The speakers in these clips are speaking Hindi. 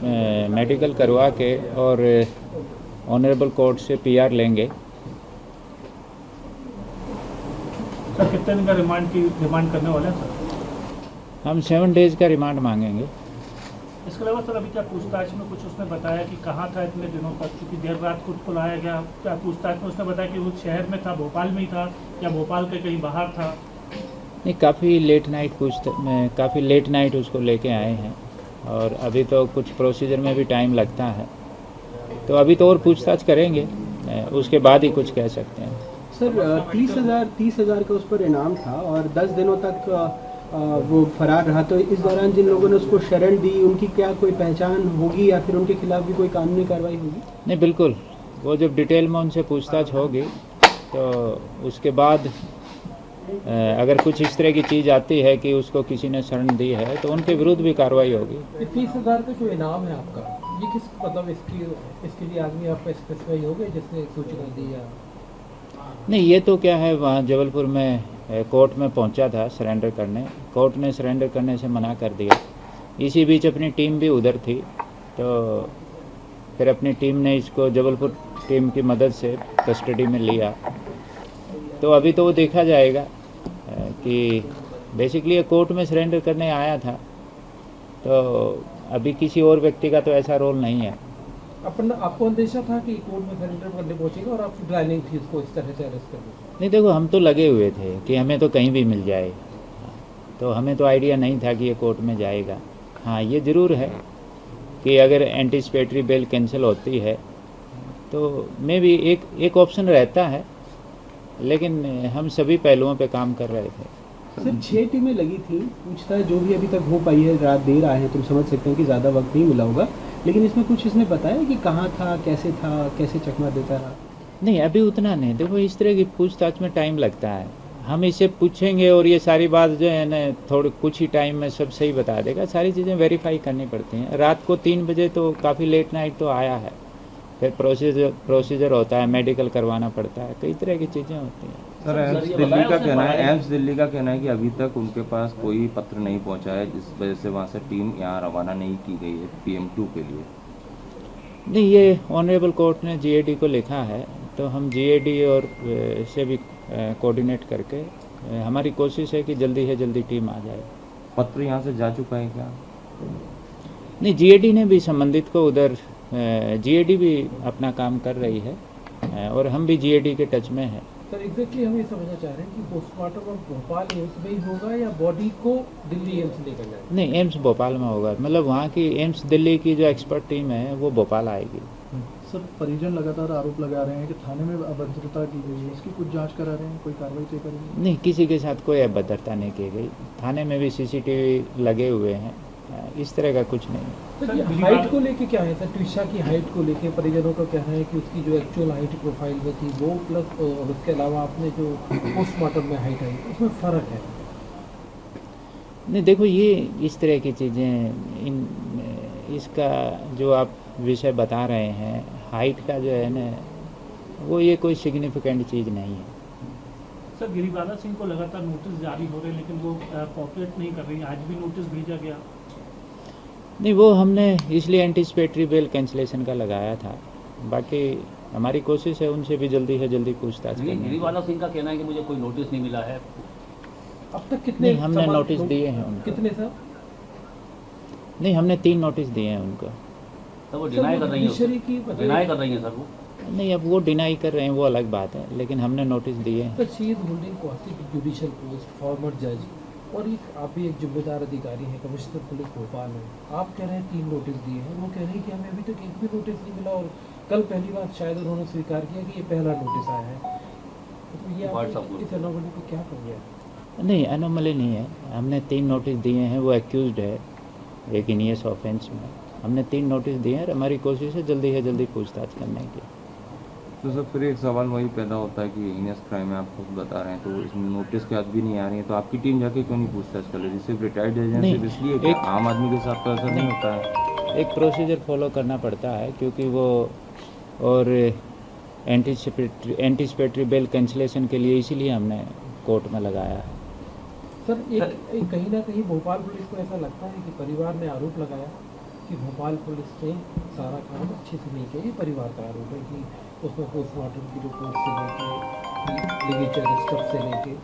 मेडिकल करवा के और ऑनरेबल कोर्ट से पीआर लेंगे। सर कितने दिन का रिमांड करने वाले हैं सर? हम 7 डेज़ का रिमांड मांगेंगे। इसके अलावा सर अभी क्या पूछताछ में कुछ उसने बताया कि कहाँ था इतने दिनों तक, क्योंकि देर रात खुद को लाया गया, क्या पूछताछ में उसने बताया कि वो शहर में था, भोपाल में ही था या भोपाल के कहीं बाहर था? नहीं, काफ़ी लेट नाइट उसको लेके आए हैं और अभी तो कुछ प्रोसीजर में भी टाइम लगता है, तो अभी तो और पूछताछ करेंगे, उसके बाद ही कुछ कह सकते हैं। सर 30,000 का उस पर इनाम था और 10 दिनों तक वो फरार रहा, तो इस दौरान जिन लोगों ने उसको शरण दी उनकी क्या कोई पहचान होगी या फिर उनके खिलाफ भी कोई कानूनी कार्रवाई होगी? नहीं, बिल्कुल, वो जब डिटेल में उनसे पूछताछ होगी तो उसके बाद अगर कुछ इस तरह की चीज़ आती है कि उसको किसी ने शरण दी है तो उनके विरुद्ध भी कार्रवाई होगी। 30,000 का जो इनाम है आपका, ये किस मतलब इसके लिए आदमी आपका स्पेसिफाई हो गया जिसने सूचना दी या नहीं? ये तो क्या है, वहाँ जबलपुर में कोर्ट में पहुंचा था सरेंडर करने, कोर्ट ने सरेंडर करने से मना कर दिया। इसी बीच अपनी टीम भी उधर थी, तो फिर अपनी टीम ने इसको जबलपुर टीम की मदद से कस्टडी में लिया। तो अभी तो वो देखा जाएगा कि बेसिकली ये कोर्ट में सरेंडर करने आया था, तो अभी किसी और व्यक्ति का तो ऐसा रोल नहीं है। आपको अंदेशा था कि कोर्ट में सरेंडर करने पहुंचेगा और आपकी प्लानिंग थी उसको इस तरह से अरेस्ट करने? नहीं, देखो, हम तो लगे हुए थे कि हमें तो कहीं भी मिल जाए, तो हमें तो आइडिया नहीं था कि ये कोर्ट में जाएगा। हाँ, ये ज़रूर है कि अगर एंटीसिपेटरी बेल कैंसिल होती है तो मे भी एक ऑप्शन रहता है, लेकिन हम सभी पहलुओं पे काम कर रहे थे। सर 6 टीमें लगी थी, पूछताछ जो भी अभी तक हो पाई है, रात देर आए हैं, तुम समझ सकते हैं कि ज़्यादा वक्त नहीं मिला होगा, लेकिन इसमें कुछ इसने बताया कि कहाँ था, कैसे चकमा देता रहा? नहीं, अभी उतना नहीं। देखो, इस तरह की पूछताछ में टाइम लगता है, हम इसे पूछेंगे और ये सारी बात जो है ना थोड़े कुछ ही टाइम में सब सही बता देगा। सारी चीज़ें वेरीफाई करनी पड़ती हैं। रात को 3 बजे तो काफ़ी लेट नाइट तो आया है, फिर प्रोसीजर होता है, मेडिकल करवाना पड़ता है, कई तरह की चीज़ें होती हैं। सर एम्स दिल्ली का कहना है कि अभी तक उनके पास कोई पत्र नहीं पहुंचा है, जिस वजह से वहाँ से टीम यहाँ रवाना नहीं की गई है PM2 के लिए। नहीं, ये ऑनरेबल कोर्ट ने GAD को लिखा है, तो हम GAD और से भी कोऑर्डिनेट करके हमारी कोशिश है कि जल्दी से जल्दी टीम आ जाए। पत्र यहाँ से जा चुका है क्या? नहीं, GAD ने भी संबंधित को उधर, GAD भी अपना काम कर रही है और हम भी GAD के टच में हैं। सर एग्जैक्टली हम ये समझना चाह रहे हैं कि पोस्टमार्टम भोपाल एम्स में ही होगा या बॉडी को दिल्ली एम्स लेकर जाएगा? नहीं, एम्स भोपाल में होगा, मतलब वहाँ की एम्स दिल्ली की जो एक्सपर्ट टीम है वो भोपाल आएगी। सर परिजन लगातार आरोप लगा रहे हैं कि थाने में अभद्रता की गई है, इसकी कुछ जांच करा रहे हैं, कोई कार्रवाई तय करेंगे? नहीं, किसी के साथ कोई अभद्रता नहीं की गई, थाने में भी CCTV लगे हुए हैं, इस तरह का कुछ नहीं। सर ये हाइट को लेके क्या है सर? ट्विशा की हाइट को लेके परिजनों का कहना है कि उसकी जो एक्चुअल हाइट प्रोफाइल में थी वो प्लस और उसके अलावा आपने जो पोस्टमार्टम में हाइट आई उसमें फ़र्क है। नहीं, देखो, ये इस तरह की चीज़ें इसका जो आप विषय बता रहे हैं, हाइट का जो है ना, वो ये कोई सिग्निफिकेंट चीज़ नहीं है। सर गिरिबाला सिंह को लगातार नोटिस जारी हो रहे हैं, लेकिन वो कोऑपरेट नहीं कर रही, आज भी नोटिस भेजा गया। नहीं, वो हमने इसलिए एंटीसिपेटरी बेल कैंसिलेशन का लगाया था, बाकी हमारी कोशिश है उनसे भी जल्दी से जल्दी पूछताछ करने की। गिरिबाला सिंह का कहना है कि मुझे कोई नोटिस नहीं मिला है। अब तक कितने? नहीं, हमने नोटिस दिए हैं उनको। कितने सर? नहीं, हमने 3 नोटिस दिए हैं उनको। तो वो डिनाई कर रही है, डिनाई कर रही है सर वो। नहीं, अब वो डिनाई कर रहे हैं वो अलग बात है, लेकिन हमने नोटिस दिए हैं। Sir she is holding judicial post, farmer जज, और आप भी एक जिम्मेदार अधिकारी हैं, कमिश्नर पुलिस भोपाल है। आप कह रहे हैं 3 नोटिस दिए हैं, वो कह रहे हैं कि हमें अभी तक एक भी नोटिस नहीं मिला और कल पहली बार शायद उन्होंने स्वीकार किया कि ये पहला नोटिस आया है। तो ये इस एनोमली को क्या कर गया? नहीं, एनोमली नहीं है, हमने 3 नोटिस दिए हैं। वो एक्यूज्ड है एक इनियस ऑफेंस में, हमने 3 नोटिस दिए हैं और हमारी कोशिश है जल्दी से जल्दी पूछताछ करने की। तो सर फिर एक सवाल वही पैदा होता है कि इनियस क्राइम में आप खुद बता रहे हैं, तो इसमें नोटिस के आज भी नहीं आ रही है, तो आपकी टीम जाके क्यों नहीं पूछताछ कर रही? सिर्फ रिटायर्ड एजेंट सिर्फ इसलिए कि आम आदमी के साथ तो ऐसा नहीं होता है। एक प्रोसीजर फॉलो करना पड़ता है, क्योंकि वो और एंटीसिपेटरी बेल कैंसिलेशन के लिए इसीलिए हमने कोर्ट में लगाया है। सर एक कहीं ना कहीं भोपाल पुलिस को ऐसा लगता है कि परिवार ने आरोप लगाया कि भोपाल पुलिस ने सारा काम अच्छे से नहीं किया, ये परिवार का आरोप है कि उसमें पोस्टमार्टम की रिपोर्ट से लेके लिगेचर स्टफ से लेके,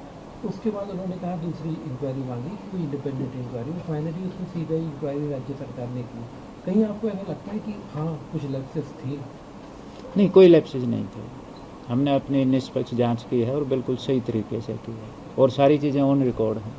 उसके बाद उन्होंने कहा दूसरी इंक्वायरी मांगी कि कोई इंडिपेंडेंट इंक्वायरी, फाइनली उसमें सीबीआई इंक्वायरी राज्य सरकार ने की। कहीं आपको ऐसा लगता है कि हाँ कुछ लैप्सेस थी? नहीं, कोई लैप्सेस नहीं थे। हमने अपनी निष्पक्ष जांच की है और बिल्कुल सही तरीके से की है और सारी चीज़ें ऑन रिकॉर्ड हैं।